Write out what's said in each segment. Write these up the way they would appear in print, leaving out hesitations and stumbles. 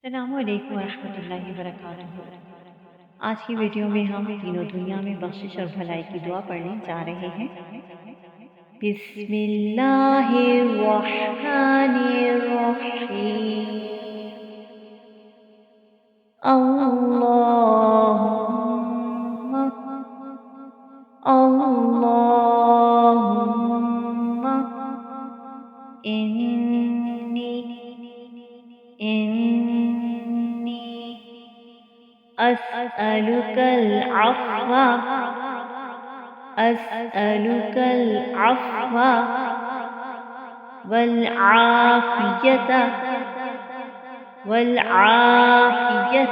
السلام علیکم ورحمۃ اللہ وبرکاتہ۔ آج کی ویڈیو میں ہم تینوں دنیا میں بخشش اور بھلائی کی دعا پڑھنے جا رہے ہیں۔ بسم اللہ الرحمن الرحیم۔ اللہم اللہم انی أسألك العفو أسألك العفو والعافية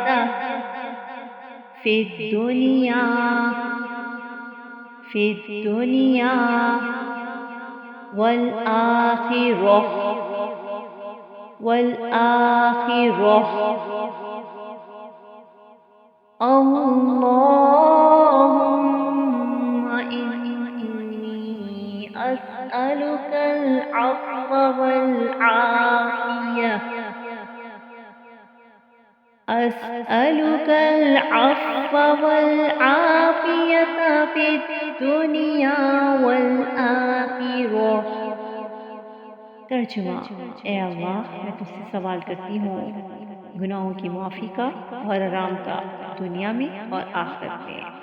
في الدنيا والآخرة اللهم إني أسألك العفو والعافية أسألك العفو والعافية في الدنيا والآخرة۔ ترجمہ: اے اللہ، میں تجھ سے سوال کرتی ہوں گناہوں کی معافی کا اور آرام کا دنیا میں اور آخرت میں۔